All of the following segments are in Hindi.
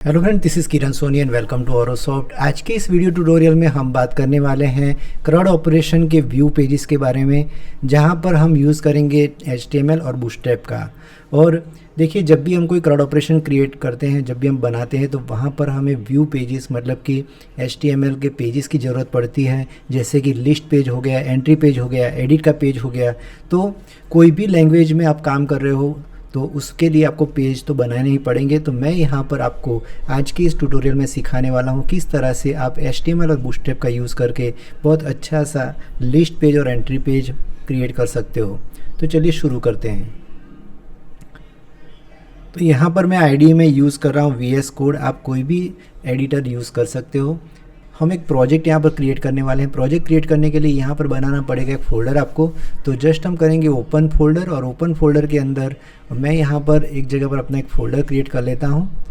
Hello friend, this is Kiran Soni and welcome to Aurosoft. आज के इस वीडियो ट्यूटोरियल में हम बात करने वाले हैं CRUD ऑपरेशन के व्यू पेजेस के बारे में, जहां पर हम यूज़ करेंगे HTML और बूटस्ट्रैप का। और देखिए, जब भी हम कोई CRUD ऑपरेशन क्रिएट करते हैं, जब भी हम बनाते हैं, तो वहां पर हमें व्यू पेजेस मतलब कि HTML के पेजेस की ज़रूरत पड़ती है, जैसे कि लिस्ट पेज हो गया, एंट्री पेज हो गया, एडिट का पेज हो गया। तो कोई भी लैंग्वेज में आप काम कर रहे हो तो उसके लिए आपको पेज तो बनाने ही पड़ेंगे। तो मैं यहाँ पर आपको आज के इस ट्यूटोरियल में सिखाने वाला हूँ किस तरह से आप HTML और बूटस्ट्रैप का यूज़ करके बहुत अच्छा सा लिस्ट पेज और एंट्री पेज क्रिएट कर सकते हो। तो चलिए शुरू करते हैं। तो यहाँ पर मैं IDE में यूज़ कर रहा हूँ VS कोड। आप कोई भी एडिटर यूज़ कर सकते हो। हम एक प्रोजेक्ट यहाँ पर क्रिएट करने वाले हैं। प्रोजेक्ट क्रिएट करने के लिए यहाँ पर बनाना पड़ेगा एक फ़ोल्डर आपको। तो जस्ट हम करेंगे ओपन फोल्डर, और ओपन फोल्डर के अंदर मैं यहाँ पर एक जगह पर अपना एक फ़ोल्डर क्रिएट कर लेता हूँ,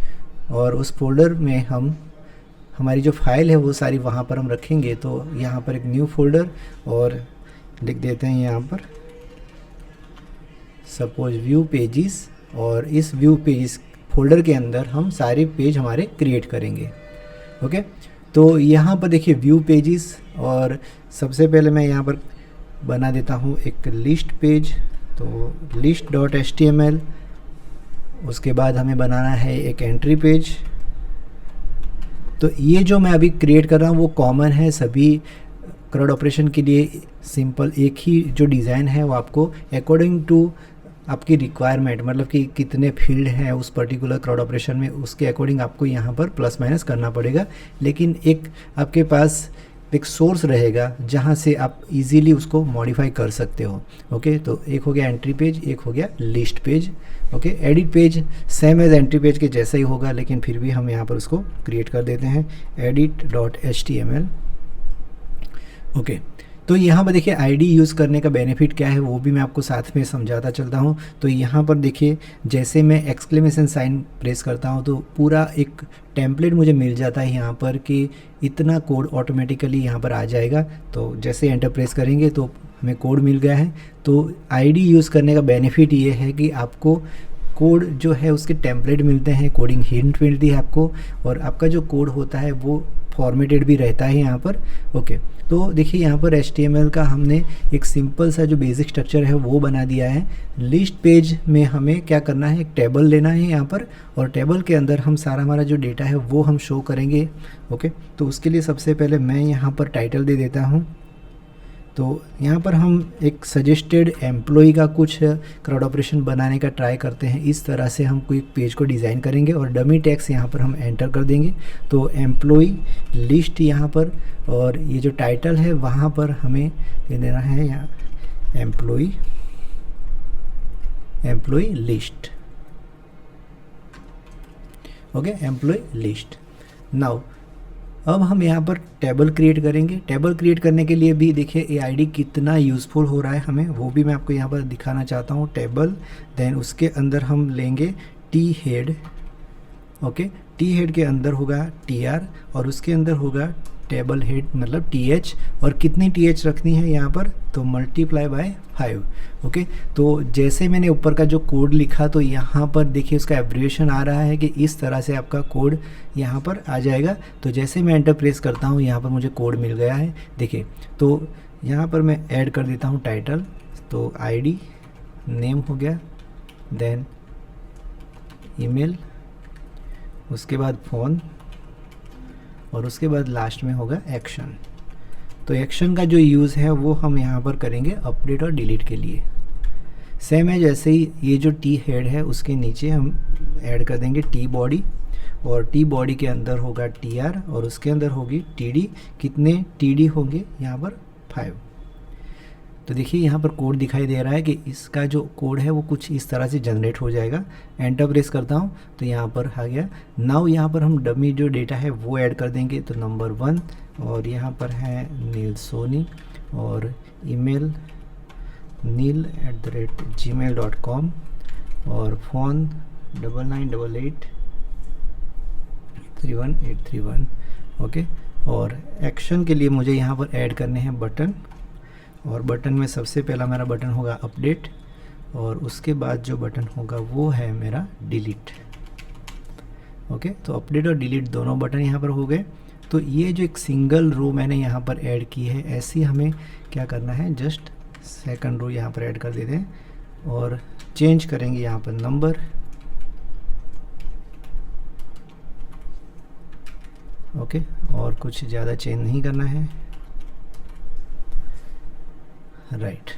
और उस फोल्डर में हम हमारी जो फाइल है वो सारी वहाँ पर हम रखेंगे। तो यहाँ पर एक न्यू फोल्डर और लिख देते हैं यहाँ पर सपोज व्यू पेजेस, और इस व्यू पेजेस फोल्डर के अंदर हम सारे पेज हमारे क्रिएट करेंगे। ओके, तो यहाँ पर देखिए व्यू पेजेस, और सबसे पहले मैं यहाँ पर बना देता हूँ एक लिस्ट पेज। तो list.html, उसके बाद हमें बनाना है एक एंट्री पेज। तो ये जो मैं अभी क्रिएट कर रहा हूँ वो कॉमन है सभी CRUD ऑपरेशन के लिए। सिंपल एक ही जो डिज़ाइन है वो आपको अकॉर्डिंग टू आपकी रिक्वायरमेंट, मतलब कि कितने फील्ड हैं उस पर्टिकुलर CRUD ऑपरेशन में, उसके अकॉर्डिंग आपको यहाँ पर प्लस माइनस करना पड़ेगा। लेकिन एक आपके पास एक सोर्स रहेगा जहाँ से आप इजीली उसको मॉडिफाई कर सकते हो। ओके, तो एक हो गया एंट्री पेज, एक हो गया list page. Okay, edit page same as entry page के जैसा ही होगा, लेकिन फिर भी हम यहाँ पर उसको क्रिएट कर देते हैं edit.html। ओके, तो यहाँ पर देखिए IDE यूज़ करने का बेनिफिट क्या है वो भी मैं आपको साथ में समझाता चलता हूँ। तो यहाँ पर देखिए, जैसे मैं एक्सक्लेमेशन साइन प्रेस करता हूँ तो पूरा एक टेम्पलेट मुझे मिल जाता है यहाँ पर कि इतना कोड ऑटोमेटिकली यहाँ पर आ जाएगा। तो जैसे एंटर प्रेस करेंगे तो हमें कोड मिल गया है। तो IDE यूज़ करने का बेनिफिट ये है कि आपको कोड जो है उसके टेम्पलेट मिलते हैं, कोडिंग हिंट मिलती है आपको, और आपका जो कोड होता है वो फॉर्मेटेड भी रहता है यहाँ पर। ओके, तो देखिए यहाँ पर HTML का हमने एक सिंपल सा जो बेसिक स्ट्रक्चर है वो बना दिया है। लिस्ट पेज में हमें क्या करना है, एक टेबल लेना है यहाँ पर, और टेबल के अंदर हम सारा हमारा जो डेटा है वो हम शो करेंगे। ओके, तो उसके लिए सबसे पहले मैं यहाँ पर टाइटल दे देता हूँ। तो यहाँ पर हम एक सजेस्टेड एम्प्लॉय का कुछ CRUD ऑपरेशन बनाने का ट्राई करते हैं। इस तरह से हम कोई पेज को डिज़ाइन करेंगे, और डमी टैग्स यहाँ पर हम एंटर कर देंगे। तो एम्प्लॉय लिस्ट यहाँ पर, और ये जो टाइटल है वहाँ पर हमें दे देना है यहाँ employ list. Okay, employ list. Now अब हम यहाँ पर टेबल क्रिएट करेंगे। टेबल क्रिएट करने के लिए भी देखिए ये IDE कितना यूज़फुल हो रहा है हमें, वो भी मैं आपको यहाँ पर दिखाना चाहता हूँ। टेबल, देन उसके अंदर हम लेंगे T head. Okay, T head के अंदर होगा TR, और उसके अंदर होगा टेबल हेड मतलब TH, और कितनी TH रखनी है यहाँ पर, तो मल्टीप्लाई बाय 5। ओके, तो जैसे मैंने ऊपर का जो कोड लिखा तो यहाँ पर देखिए उसका एब्रिविएशन आ रहा है कि इस तरह से आपका कोड यहाँ पर आ जाएगा। तो जैसे मैं एंटर प्रेस करता हूँ यहाँ पर मुझे कोड मिल गया है। देखिए, तो यहाँ पर मैं ऐड कर देता हूँ टाइटल। तो ID नेम हो गया, देन ईमेल, उसके बाद फ़ोन, और उसके बाद लास्ट में होगा एक्शन। तो एक्शन का जो यूज़ है वो हम यहाँ पर करेंगे अपडेट और डिलीट के लिए। सेम है, जैसे ही ये जो टी हेड है उसके नीचे हम ऐड कर देंगे टी बॉडी, और टी बॉडी के अंदर होगा TR, और उसके अंदर होगी TD। कितने TD होंगे यहाँ पर 5। तो देखिए यहाँ पर कोड दिखाई दे रहा है कि इसका जो कोड है वो कुछ इस तरह से जनरेट हो जाएगा। एंटर प्रेस करता हूँ तो यहाँ पर आ गया। नाउ यहाँ पर हम डमी जो डेटा है वो ऐड कर देंगे। तो नंबर 1, और यहाँ पर है नील सोनी, और ईमेल neil@gmail.com, और फ़ोन 998831 ओके, और एक्शन के लिए मुझे यहाँ पर ऐड करने हैं बटन, और बटन में सबसे पहला मेरा बटन होगा अपडेट, और उसके बाद जो बटन होगा वो है मेरा डिलीट। ओके, तो अपडेट और डिलीट दोनों बटन यहाँ पर हो गए। तो ये जो एक सिंगल रो मैंने यहाँ पर ऐड की है, ऐसी हमें क्या करना है, जस्ट सेकंड रो यहाँ पर ऐड कर देते हैं और चेंज करेंगे यहाँ पर नंबर। ओके, और कुछ ज़्यादा चेंज नहीं करना है। राइट,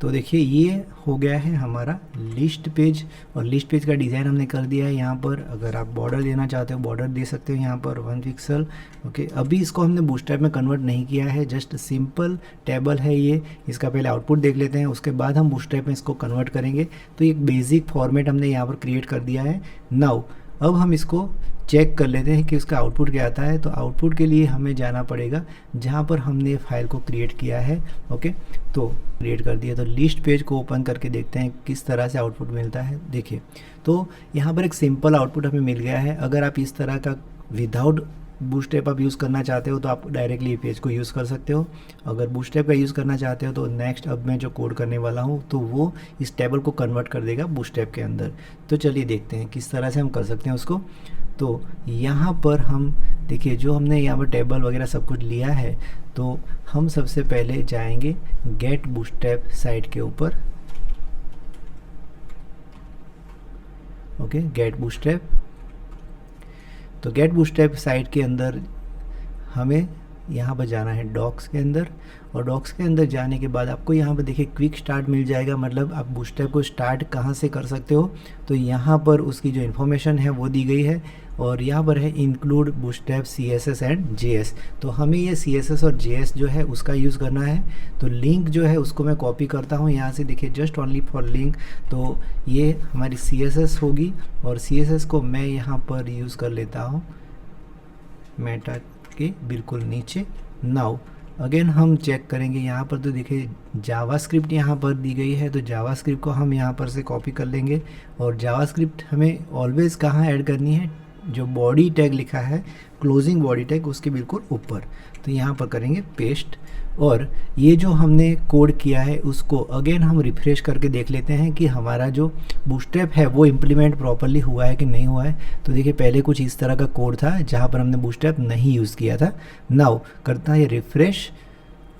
तो देखिए ये हो गया है हमारा लिस्ट पेज, और लिस्ट पेज का डिज़ाइन हमने कर दिया है यहाँ पर। अगर आप बॉर्डर देना चाहते हो बॉर्डर दे सकते हो यहाँ पर 1 पिक्सल। ओके, अभी इसको हमने बूटस्ट्रैप में कन्वर्ट नहीं किया है, जस्ट सिंपल टेबल है ये। इसका पहले आउटपुट देख लेते हैं, उसके बाद हम बूटस्ट्रैप में इसको कन्वर्ट करेंगे। तो एक बेसिक फॉर्मेट हमने यहाँ पर क्रिएट कर दिया है। नाउ अब हम इसको चेक कर लेते हैं कि उसका आउटपुट क्या आता है। तो आउटपुट के लिए हमें जाना पड़ेगा जहाँ पर हमने फाइल को क्रिएट किया है। ओके, तो क्रिएट कर दिया, तो लिस्ट पेज को ओपन करके देखते हैं किस तरह से आउटपुट मिलता है। देखिए, तो यहाँ पर एक सिंपल आउटपुट हमें मिल गया है। अगर आप इस तरह का विदाउट बूटस्ट्रैप आप यूज़ करना चाहते हो तो आप डायरेक्टली पेज को यूज़ कर सकते हो। अगर बूटस्ट्रैप का यूज़ करना चाहते हो तो नेक्स्ट अब मैं जो कोड करने वाला हूँ तो वो इस टेबल को कन्वर्ट कर देगा बूटस्ट्रैप के अंदर। तो चलिए देखते हैं किस तरह से हम कर सकते हैं उसको। तो यहाँ पर हम देखिए, जो हमने यहाँ पर टेबल वगैरह सब कुछ लिया है, तो हम सबसे पहले जाएंगे गेट बूटस्ट्रैप साइट के ऊपर। Okay, get Bootstrap. तो गेट बूटस्ट्रैप साइट के अंदर हमें यहाँ पर जाना है डॉक्स के अंदर, और डॉक्स के अंदर जाने के बाद आपको यहाँ पर देखिए क्विक स्टार्ट मिल जाएगा, मतलब आप बूटस्ट्रैप को स्टार्ट कहाँ से कर सकते हो। तो यहाँ पर उसकी जो इन्फॉर्मेशन है वो दी गई है, और यहाँ पर है include bootstrap CSS and JS। तो हमें ये CSS और JS जो है उसका यूज़ करना है। तो लिंक जो है उसको मैं कॉपी करता हूँ यहाँ से, देखिए जस्ट ओनली फॉर लिंक। तो ये हमारी CSS होगी, और CSS को मैं यहाँ पर यूज़ कर लेता हूँ मेटा के बिल्कुल नीचे। नाउ अगेन हम चेक करेंगे यहाँ पर, तो देखिए जावास्क्रिप्ट यहाँ पर दी गई है। तो जावास्क्रिप्ट को हम यहाँ पर से कॉपी कर लेंगे, और जावास्क्रिप्ट हमें ऑलवेज़ कहाँ ऐड करनी है, जो बॉडी टैग लिखा है क्लोजिंग बॉडी टैग उसके बिल्कुल ऊपर। तो यहाँ पर करेंगे पेस्ट, और ये जो हमने कोड किया है उसको अगेन हम रिफ्रेश करके देख लेते हैं कि हमारा जो बूटस्ट्रैप है वो इम्प्लीमेंट प्रॉपरली हुआ है कि नहीं हुआ है। तो देखिए पहले कुछ इस तरह का कोड था जहाँ पर हमने बूटस्ट्रैप नहीं यूज़ किया था। नाउ करता है ये रिफ्रेश।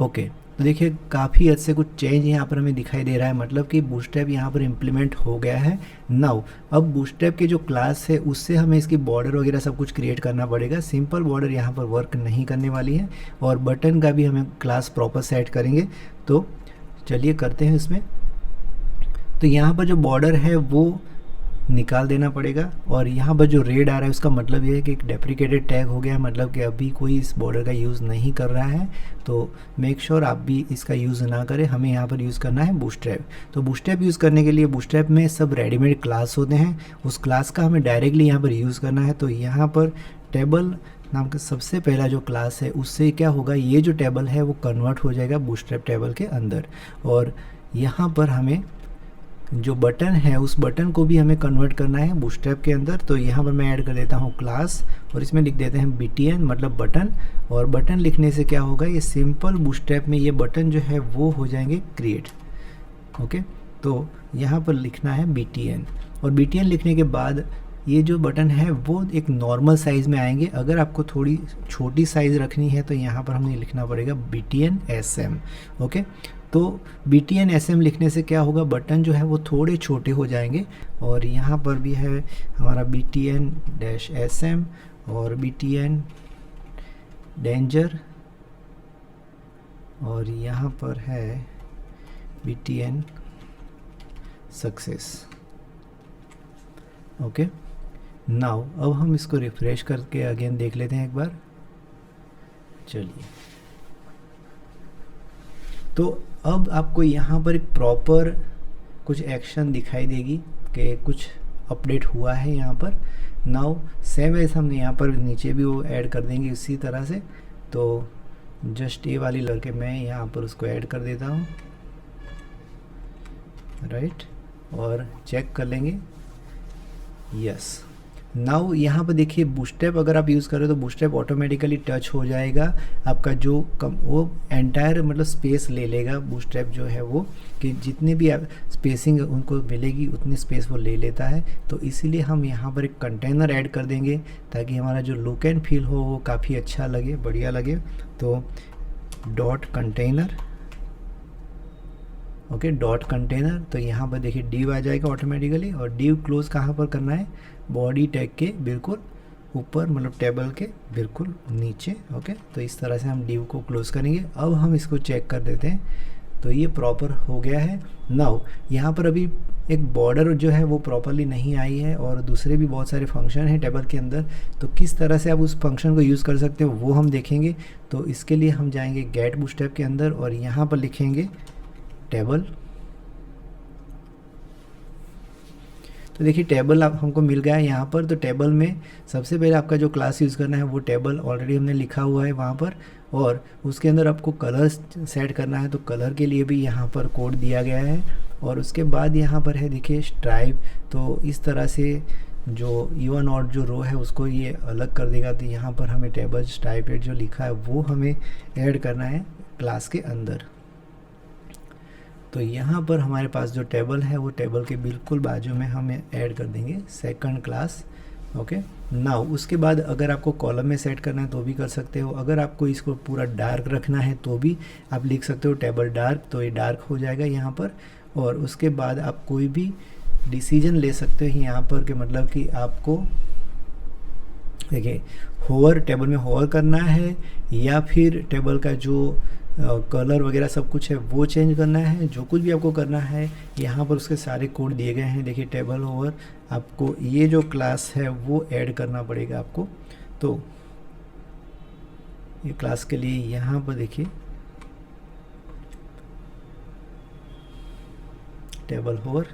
ओके, तो देखिए काफ़ी हद से कुछ चेंज यहाँ पर हमें दिखाई दे रहा है, मतलब कि बूटस्ट्रैप यहाँ पर इम्प्लीमेंट हो गया है। नाउ अब बूटस्ट्रैप के जो क्लास है उससे हमें इसकी बॉर्डर वगैरह सब कुछ क्रिएट करना पड़ेगा। सिंपल बॉर्डर यहाँ पर वर्क नहीं करने वाली है, और बटन का भी हमें क्लास प्रॉपर सेट करेंगे। तो चलिए करते हैं इसमें। तो यहाँ पर जो बॉर्डर है वो निकाल देना पड़ेगा, और यहाँ पर जो रेड आ रहा है उसका मतलब ये है कि एक डेप्रिकेटेड टैग हो गया, मतलब कि अभी कोई इस बॉर्डर का यूज़ नहीं कर रहा है। तो मेक श्योर आप भी इसका यूज़ ना करें, हमें यहाँ पर यूज़ करना है बूटस्ट्रैप। तो बूटस्ट्रैप यूज़ करने के लिए बूटस्ट्रैप में सब रेडीमेड क्लास होते हैं, उस क्लास का हमें डायरेक्टली यहाँ पर यूज़ करना है। तो यहाँ पर टेबल नाम का सबसे पहला जो क्लास है उससे क्या होगा, ये जो टेबल है वो कन्वर्ट हो जाएगा बूटस्ट्रैप टेबल के अंदर, और यहाँ पर हमें जो बटन है उस बटन को भी हमें कन्वर्ट करना है बूटस्ट्रैप के अंदर। तो यहाँ पर मैं ऐड कर देता हूँ क्लास, और इसमें लिख देते हैं BTN मतलब बटन, और बटन लिखने से क्या होगा, ये सिंपल बूटस्ट्रैप में ये बटन जो है वो हो जाएंगे क्रिएट। ओके, तो यहाँ पर लिखना है BTN, और BTN लिखने के बाद ये जो बटन है वो एक नॉर्मल साइज़ में आएंगे। अगर आपको थोड़ी छोटी साइज़ रखनी है तो यहाँ पर हमें लिखना पड़ेगा BTN SM। ओके, तो BTN SM लिखने से क्या होगा, बटन जो है वो थोड़े छोटे हो जाएंगे। और यहाँ पर भी है हमारा BTN-SM और BTN डेंजर, और यहाँ पर है BTN सक्सेस। ओके, नाउ अब हम इसको रिफ्रेश करके अगेन देख लेते हैं एक बार। चलिए, तो अब आपको यहाँ पर एक प्रॉपर कुछ एक्शन दिखाई देगी कि कुछ अपडेट हुआ है यहाँ पर। नाउ सेम एज हम यहाँ पर नीचे भी वो ऐड कर देंगे इसी तरह से। तो जस्ट ये वाली लड़के मैं यहाँ पर उसको ऐड कर देता हूँ, राइट, और चेक कर लेंगे। यस, नाउ यहाँ पर देखिए बूटस्ट्रैप अगर आप यूज़ करें तो बूटस्ट्रैप ऑटोमेटिकली टच हो जाएगा आपका जो वो एंटायर मतलब स्पेस ले लेगा। बूटस्ट्रैप जो है वो कि जितने भी आप स्पेसिंग उनको मिलेगी उतनी स्पेस वो ले लेता है। तो इसीलिए हम यहाँ पर एक कंटेनर ऐड कर देंगे ताकि हमारा जो लुक एंड फील हो वो काफ़ी अच्छा लगे, बढ़िया लगे। तो dot container, okay, dot container. तो यहाँ पर देखिए डिव आ जाएगा ऑटोमेटिकली, और डिव क्लोज कहाँ पर करना है, बॉडी टैग के बिल्कुल ऊपर, मतलब टेबल के बिल्कुल नीचे। ओके, तो इस तरह से हम डिव को क्लोज करेंगे। अब हम इसको चेक कर देते हैं, तो ये प्रॉपर हो गया है। नाउ यहाँ पर अभी एक बॉर्डर जो है वो प्रॉपरली नहीं आई है, और दूसरे भी बहुत सारे फंक्शन हैं टेबल के अंदर। तो किस तरह से आप उस फंक्शन को यूज़ कर सकते हो वो हम देखेंगे। तो इसके लिए हम जाएंगे गेट बूटस्ट्रैप के अंदर और यहाँ पर लिखेंगे टेबल। तो देखिए टेबल आप हमको मिल गया है यहाँ पर। तो टेबल में सबसे पहले आपका जो क्लास यूज़ करना है वो टेबल ऑलरेडी हमने लिखा हुआ है वहाँ पर, और उसके अंदर आपको कलर सेट करना है। तो कलर के लिए भी यहाँ पर कोड दिया गया है, और उसके बाद यहाँ पर है देखिए स्ट्राइप। तो इस तरह से जो इवन और जो रो है उसको ये अलग कर देगा। तो यहाँ पर हमें टेबल स्ट्राइप जो लिखा है वो हमें ऐड करना है क्लास के अंदर। तो यहाँ पर हमारे पास जो टेबल है वो टेबल के बिल्कुल बाजू में हमें ऐड कर देंगे सेकंड क्लास। ओके, नाउ उसके बाद अगर आपको कॉलम में सेट करना है तो भी कर सकते हो। अगर आपको इसको पूरा डार्क रखना है तो भी आप लिख सकते हो टेबल डार्क, तो ये डार्क हो जाएगा यहाँ पर। और उसके बाद आप कोई भी डिसीजन ले सकते हो यहाँ पर, कि मतलब कि आपको देखिए होवर, टेबल में होवर करना है, या फिर टेबल का जो कलर वगैरह सब कुछ है वो चेंज करना है। जो कुछ भी आपको करना है यहाँ पर उसके सारे कोड दिए गए हैं। देखिए टेबल ओवर, आपको ये जो क्लास है वो ऐड करना पड़ेगा आपको। तो ये क्लास के लिए यहाँ पर देखिए टेबल ओवर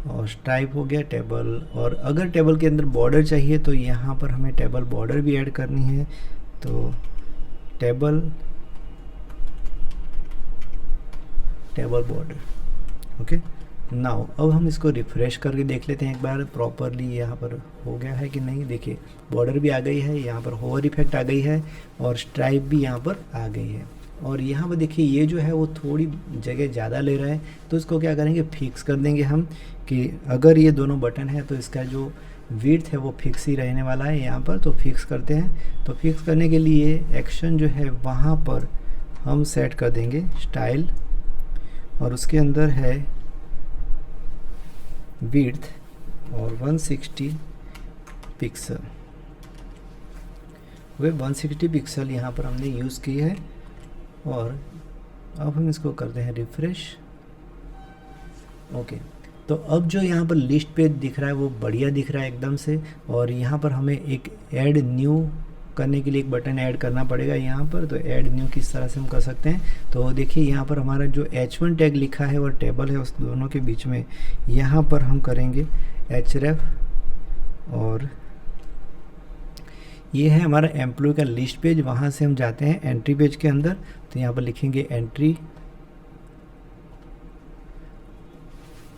और स्ट्राइप हो गया टेबल। और अगर टेबल के अंदर बॉर्डर चाहिए तो यहाँ पर हमें टेबल बॉर्डर भी ऐड करनी है। तो टेबल बॉर्डर। ओके, नाउ अब हम इसको रिफ्रेश करके देख लेते हैं एक बार प्रॉपरली यहाँ पर हो गया है कि नहीं। देखिए बॉर्डर भी आ गई है, यहाँ पर होवर इफेक्ट आ गई है, और स्ट्राइप भी यहाँ पर आ गई है। और यहाँ पर देखिए ये जो है वो थोड़ी जगह ज़्यादा ले रहा है, तो इसको क्या करेंगे, फिक्स कर देंगे हम। कि अगर ये दोनों बटन है तो इसका जो विड्थ है वो फिक्स ही रहने वाला है यहाँ पर। तो फिक्स करते हैं। तो फिक्स करने के लिए एक्शन जो है वहाँ पर हम सेट कर देंगे स्टाइल, और उसके अंदर है विड्थ और 160 पिक्सल। वे 160 पिक्सल यहाँ पर हमने यूज़ की है। और अब हम इसको करते हैं रिफ्रेश। ओके, तो अब जो यहाँ पर लिस्ट पे दिख रहा है वो बढ़िया दिख रहा है एकदम से। और यहाँ पर हमें एक ऐड न्यू करने के लिए एक बटन ऐड करना पड़ेगा यहाँ पर। तो ऐड न्यू किस तरह से हम कर सकते हैं, तो देखिए यहाँ पर हमारा जो H1 टैग लिखा है और टेबल है उस दोनों के बीच में यहाँ पर हम करेंगे href, और ये है हमारा एम्प्लॉय का लिस्ट पेज। वहाँ से हम जाते हैं एंट्री पेज के अंदर। तो यहाँ पर लिखेंगे एंट्री,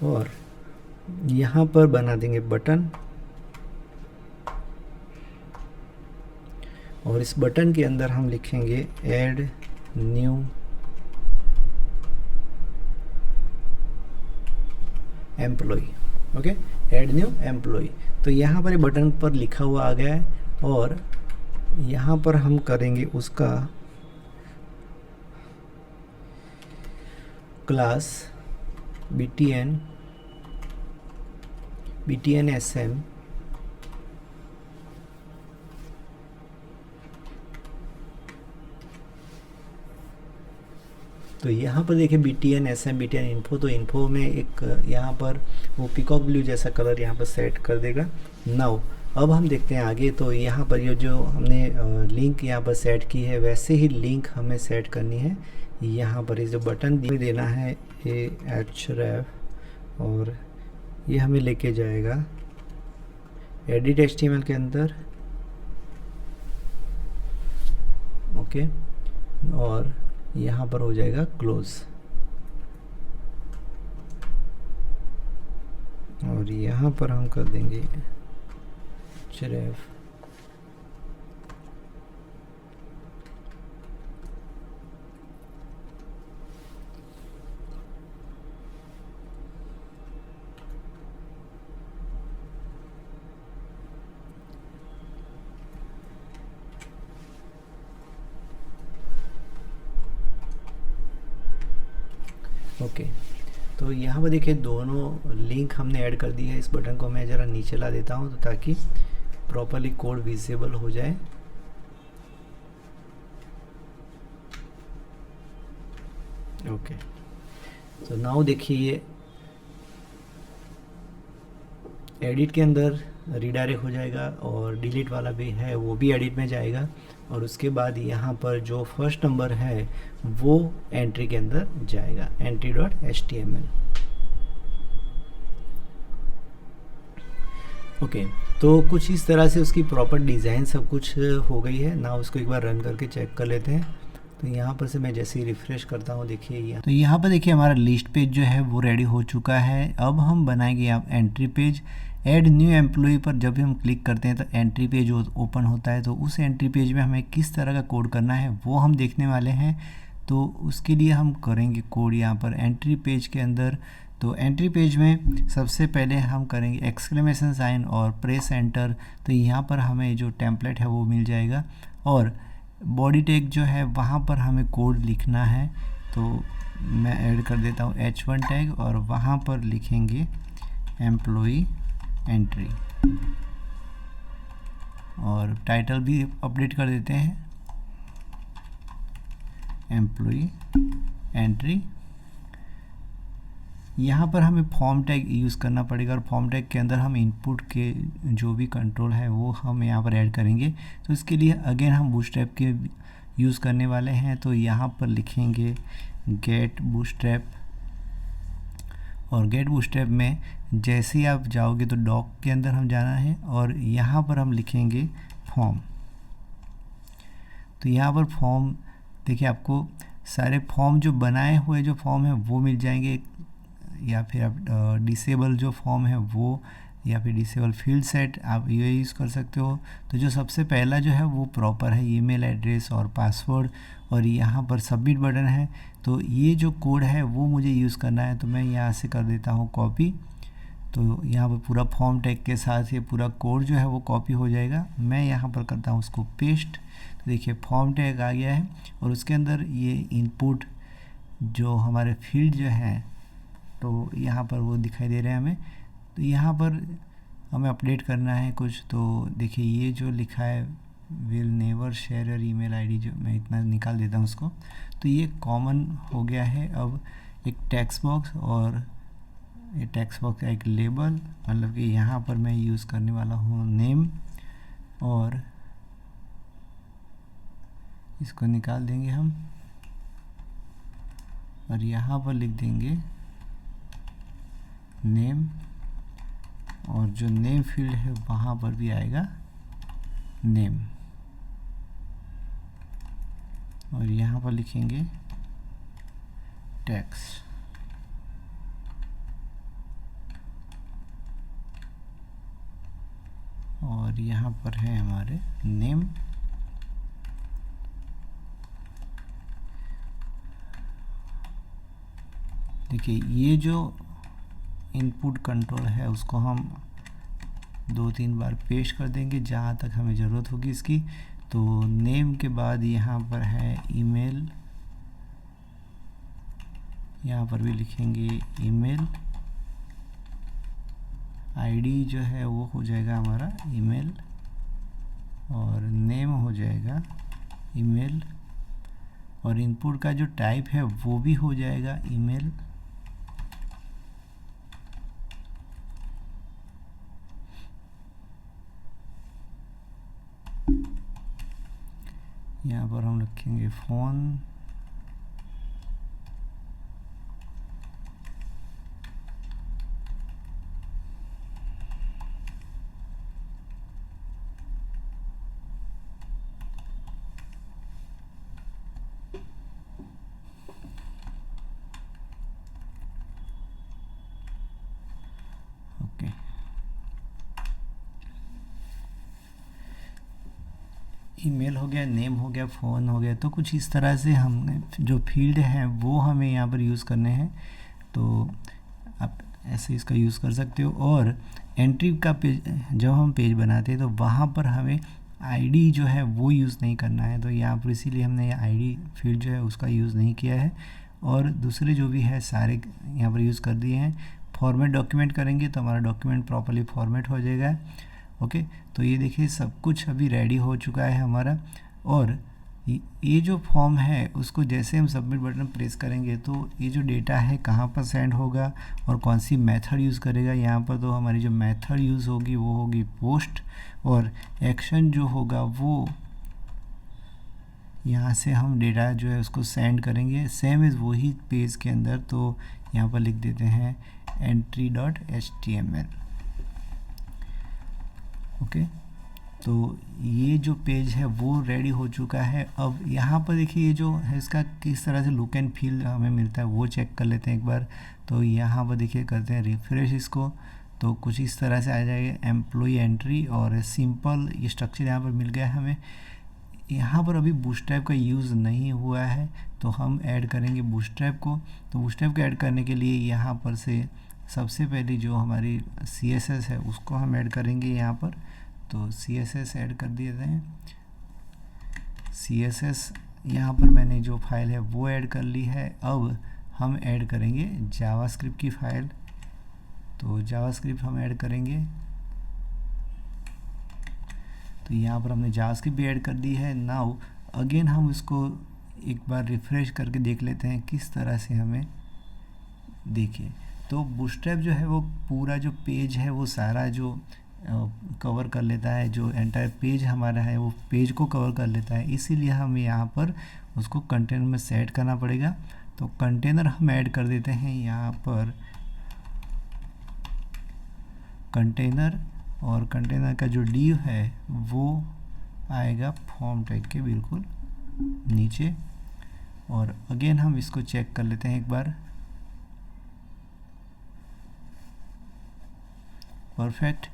और यहाँ पर बना देंगे बटन, और इस बटन के अंदर हम लिखेंगे add new employ. Okay, add new employ. तो यहाँ पर बटन पर लिखा हुआ आ गया है, और यहाँ पर हम करेंगे उसका क्लास btn sm, तो यहाँ पर देखिए btn sm btn info। तो इन्फो में एक यहाँ पर वो पिकॉक ब्लू जैसा कलर यहाँ पर सेट कर देगा। नाउ अब हम देखते हैं आगे। तो यहाँ पर ये जो हमने लिंक यहाँ पर सेट की है वैसे ही लिंक हमें सेट करनी है। यहाँ पर इस जो बटन देना है ये href, और ये हमें लेके जाएगा एडिट HTML के अंदर। ओके, और यहाँ पर हो जाएगा क्लोज, और यहाँ पर हम कर देंगे href ओके। तो यहाँ पर देखिए दोनों लिंक हमने ऐड कर दी है। इस बटन को मैं ज़रा नीचे ला देता हूँ तो ताकि प्रॉपरली कोड विजिबल हो जाए। ओके, तो नाउ देखिए ये एडिट के अंदर रीडायरेक्ट हो जाएगा और डिलीट वाला भी है वो भी एडिट में जाएगा, और उसके बाद यहाँ पर जो फर्स्ट नंबर है वो एंट्री के अंदर जाएगा, entry.html। ओके, तो कुछ इस तरह से उसकी प्रॉपर डिज़ाइन सब कुछ हो गई है ना। उसको एक बार रन करके चेक कर लेते हैं। तो यहाँ पर से मैं जैसे ही रिफ़्रेश करता हूँ देखिए यहाँ, तो यहाँ पर देखिए हमारा लिस्ट पेज जो है वो रेडी हो चुका है। अब हम बनाएंगे यहाँ entry page. Add new employ पर जब भी हम क्लिक करते हैं तो एंट्री पेज ओपन होता है। तो उस एंट्री पेज में हमें किस तरह का कोड करना है वो हम देखने वाले हैं। तो उसके लिए हम करेंगे कोड यहाँ पर एंट्री पेज के अंदर। तो एंट्री पेज में सबसे पहले हम करेंगे एक्सक्लेमेशन साइन और प्रेस एंटर। तो यहाँ पर हमें जो टेम्पलेट है वो मिल जाएगा, और बॉडी टैग जो है वहाँ पर हमें कोड लिखना है। तो मैं ऐड कर देता हूँ h1 टैग, और वहाँ पर लिखेंगे एम्प्लॉई एंट्री, और टाइटल भी अपडेट कर देते हैं एम्प्लॉई एंट्री। यहाँ पर हमें फॉर्म टैग यूज़ करना पड़ेगा, और फॉर्म टैग के अंदर हम इनपुट के जो भी कंट्रोल है वो हम यहाँ पर ऐड करेंगे। तो इसके लिए अगेन हम बूटस्ट्रैप के यूज़ करने वाले हैं। तो यहाँ पर लिखेंगे गेट बूटस्ट्रैप, और गेट बूटस्ट्रैप में जैसे ही आप जाओगे तो डॉक के अंदर हम जाना है, और यहाँ पर हम लिखेंगे फॉर्म। तो यहाँ पर फॉर्म देखिए आपको सारे फॉर्म जो बनाए हुए जो फॉर्म है वो मिल जाएंगे, या फिर आप डिसेबल जो फॉर्म है वो, या फिर डिसेबल फील्ड सेट आप ये यूज़ कर सकते हो। तो जो सबसे पहला जो है वो प्रॉपर है ईमेल एड्रेस और पासवर्ड, और यहाँ पर सबमिट बटन है। तो ये जो कोड है वो मुझे यूज़ करना है, तो मैं यहाँ से कर देता हूँ कॉपी। तो यहाँ पर पूरा फॉर्म टैग के साथ ये पूरा कोड जो है वो कॉपी हो जाएगा। मैं यहाँ पर करता हूँ उसको पेस्ट। तो देखिए फॉर्म टैग आ गया है, और उसके अंदर ये इनपुट जो हमारे फील्ड जो हैं तो यहाँ पर वो दिखाई दे रहे हैं हमें। तो यहाँ पर हमें अपडेट करना है कुछ। तो देखिए ये जो लिखा है will never share your email ID, जो मैं इतना निकाल देता हूँ उसको। तो ये कॉमन हो गया है। अब एक टेक्स्ट बॉक्स, और ये टेक्स्ट बॉक्स का एक लेबल, मतलब कि यहाँ पर मैं यूज़ करने वाला हूँ नेम, और इसको निकाल देंगे हम, और यहाँ पर लिख देंगे नेम, और जो नेम फील्ड है वहाँ पर भी आएगा नेम, और यहाँ पर लिखेंगे टेक्स्ट, और यहाँ पर है हमारे नेम। देखिए ये जो इनपुट कंट्रोल है उसको हम 2-3 बार पेस्ट कर देंगे जहाँ तक हमें ज़रूरत होगी इसकी। तो नेम के बाद यहाँ पर है ईमेल, यहाँ पर भी लिखेंगे ईमेल। आईडी जो है वो हो जाएगा हमारा ईमेल, और नेम हो जाएगा ईमेल, और इनपुट का जो टाइप है वो भी हो जाएगा ईमेल। यहाँ पर हम रखेंगे फ़ोन, ओके। ईमेल हो गया, नेम हो गया, फ़ोन हो गया। तो कुछ इस तरह से हमने जो फील्ड हैं वो हमें यहाँ पर यूज़ करने हैं। तो आप ऐसे इसका यूज़ कर सकते हो। और एंट्री का पेज, जब हम पेज बनाते हैं तो वहाँ पर हमें आईडी जो है वो यूज़ नहीं करना है। तो यहाँ पर इसीलिए हमने आईडी फील्ड जो है उसका यूज़ नहीं किया है। और दूसरे जो भी है सारे यहाँ पर यूज़ कर दिए हैं। फॉर्मेट डॉक्यूमेंट करेंगे तो हमारा डॉक्यूमेंट प्रॉपर्ली फॉर्मेट हो जाएगा। ओके, तो ये देखिए सब कुछ अभी रेडी हो चुका है हमारा। और ये जो फॉर्म है उसको जैसे हम सबमिट बटन प्रेस करेंगे तो ये जो डेटा है कहाँ पर सेंड होगा और कौन सी मेथड यूज़ करेगा। यहाँ पर तो हमारी जो मेथड यूज़ होगी वो होगी पोस्ट, और एक्शन जो होगा वो यहाँ से हम डेटा जो है उसको सेंड करेंगे सेम इज़ वही पेज के अंदर। तो यहाँ पर लिख देते हैं entry.html। ओके, तो ये जो पेज है वो रेडी हो चुका है। अब यहाँ पर देखिए ये जो है इसका किस तरह से लुक एंड फील हमें मिलता है वो चेक कर लेते हैं एक बार। तो यहाँ पर देखिए करते हैं रिफ्रेश इसको, तो कुछ इस तरह से आ जाएगा एम्प्लॉय एंट्री, और सिंपल ये स्ट्रक्चर यहाँ पर मिल गया है हमें। यहाँ पर अभी बूटस्ट्रैप का यूज़ नहीं हुआ है तो हम ऐड करेंगे बूटस्ट्रैप को। तो बूटस्ट्रैप को ऐड करने के लिए यहाँ पर से सबसे पहले जो हमारी CSS है उसको हम ऐड करेंगे यहाँ पर। तो CSS ऐड कर दिए हैं। CSS यहाँ पर मैंने जो फाइल है वो ऐड कर ली है। अब हम ऐड करेंगे जावास्क्रिप्ट की फ़ाइल। तो जावास्क्रिप्ट हम ऐड करेंगे। तो यहाँ पर हमने जावास्क्रिप्ट भी ऐड कर दी है। नाउ अगेन हम इसको एक बार रिफ़्रेश करके देख लेते हैं किस तरह से हमें। देखिए तो बूटस्ट्रैप जो है वो पूरा जो पेज है वो सारा जो कवर कर लेता है, जो एंटायर पेज हमारा है वो पेज को कवर कर लेता है। इसीलिए हमें यहाँ पर उसको कंटेनर में सेट करना पड़ेगा। तो कंटेनर हम ऐड कर देते हैं यहाँ पर कंटेनर, और कंटेनर का जो div है वो आएगा फॉर्म टैग के बिल्कुल नीचे। और अगेन हम इसको चेक कर लेते हैं एक बार। परफेक्ट।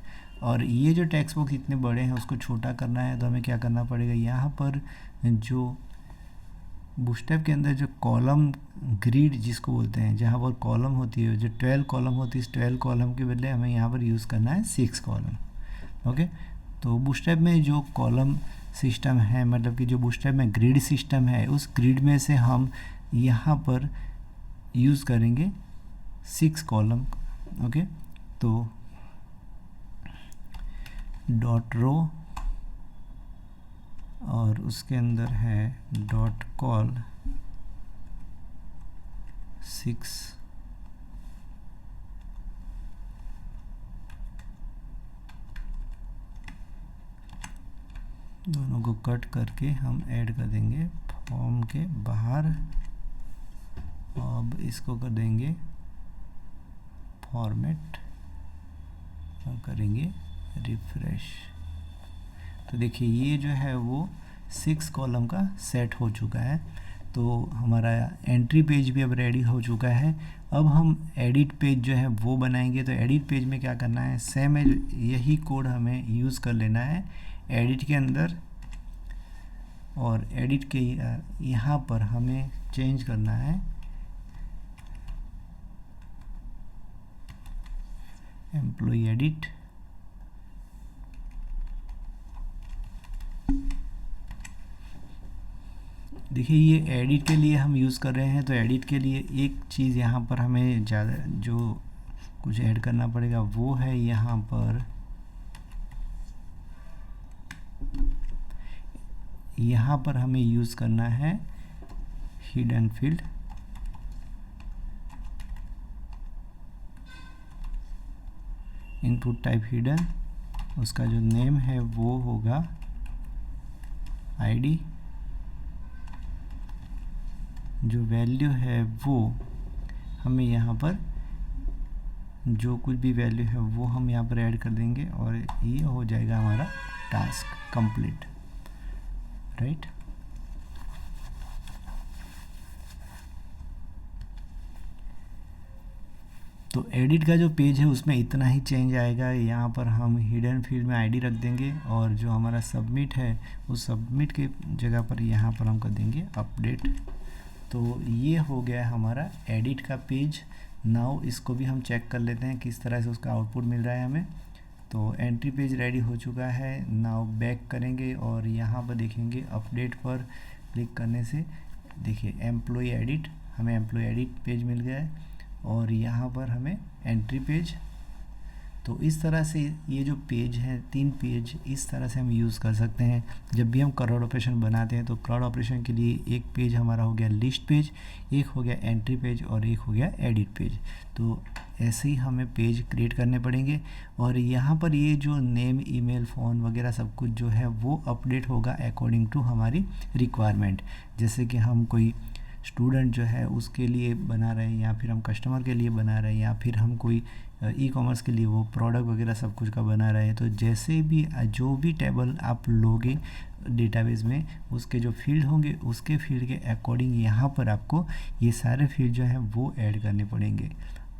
और ये जो टेक्स्ट बॉक्स इतने बड़े हैं उसको छोटा करना है तो हमें क्या करना पड़ेगा, यहाँ पर जो बूटस्ट्रैप के अंदर जो कॉलम ग्रिड जिसको बोलते हैं, जहाँ पर कॉलम होती है, जो 12 कॉलम होती है, इस 12 कॉलम के बदले हमें यहाँ पर यूज़ करना है 6 कॉलम। ओके, तो बूटस्ट्रैप में जो कॉलम सिस्टम है, मतलब कि जो बूटस्ट्रैप में ग्रिड सिस्टम है, उस ग्रिड में से हम यहाँ पर यूज़ करेंगे 6 कॉलम। ओके, तो डॉट रो और उसके अंदर है डॉट कॉल 6। दोनों को कट करके हम ऐड कर देंगे फॉर्म के बाहर। अब इसको कर देंगे फॉर्मेट और करेंगे रिफ्रेश। तो देखिए ये जो है वो 6 कॉलम का सेट हो चुका है। तो हमारा एंट्री पेज भी अब रेडी हो चुका है। अब हम एडिट पेज जो है वो बनाएंगे। तो एडिट पेज में क्या करना है, सेम यही कोड हमें यूज़ कर लेना है एडिट के अंदर, और एडिट के यहाँ पर हमें चेंज करना है एम्प्लॉय एडिट। देखिए ये एडिट के लिए हम यूज़ कर रहे हैं। तो एडिट के लिए एक चीज़ यहाँ पर हमें ज़्यादा जो कुछ ऐड करना पड़ेगा वो है यहाँ पर हमें यूज़ करना है hidden field. Input type hidden, उसका जो नेम है वो होगा आईडी, जो वैल्यू है वो हमें यहाँ पर जो कुछ भी वैल्यू है वो हम यहाँ पर ऐड कर देंगे और ये हो जाएगा हमारा टास्क कंप्लीट, राइट। तो एडिट का जो पेज है उसमें इतना ही चेंज आएगा। यहाँ पर हम हिडन फील्ड में आईडी रख देंगे और जो हमारा सबमिट है उस सबमिट के जगह पर यहाँ पर हम कर देंगे अपडेट। तो ये हो गया हमारा एडिट का पेज। नाउ इसको भी हम चेक कर लेते हैं किस तरह से उसका आउटपुट मिल रहा है हमें। तो एंट्री पेज रेडी हो चुका है। नाउ बैक करेंगे और यहाँ पर देखेंगे अपडेट पर क्लिक करने से देखिए एम्प्लॉय एडिट, हमें एम्प्लॉय एडिट पेज मिल गया है और यहाँ पर हमें एंट्री पेज। तो इस तरह से ये जो पेज है 3 पेज इस तरह से हम यूज़ कर सकते हैं। जब भी हम क्राउड ऑपरेशन बनाते हैं तो क्राउड ऑपरेशन के लिए एक पेज हमारा हो गया लिस्ट पेज, एक हो गया एंट्री पेज और एक हो गया एडिट पेज। तो ऐसे ही हमें पेज क्रिएट करने पड़ेंगे और यहाँ पर ये जो नेम, ईमेल, फ़ोन वगैरह सब कुछ जो है वो अपडेट होगा अकॉर्डिंग टू हमारी रिक्वायरमेंट। जैसे कि हम कोई स्टूडेंट जो है उसके लिए बना रहे हैं या फिर हम कस्टमर के लिए बना रहे हैं या फिर हम कोई ई कॉमर्स के लिए वो प्रोडक्ट वगैरह सब कुछ का बना रहे हैं। तो जैसे भी जो भी टेबल आप लोगे डेटाबेस में उसके जो फील्ड होंगे उसके फील्ड के अकॉर्डिंग यहाँ पर आपको ये सारे फील्ड जो हैं वो ऐड करने पड़ेंगे।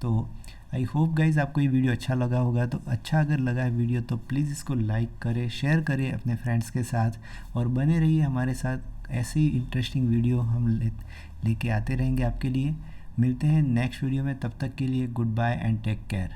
तो आई होप गाइज़ आपको ये वीडियो अच्छा लगा होगा। तो अच्छा अगर लगा है वीडियो तो प्लीज़ इसको लाइक करें, शेयर करें अपने फ्रेंड्स के साथ और बने रहिए हमारे साथ। ऐसे ही इंटरेस्टिंग वीडियो हम लेके आते रहेंगे आपके लिए। मिलते हैं नेक्स्ट वीडियो में, तब तक के लिए good bye and take care.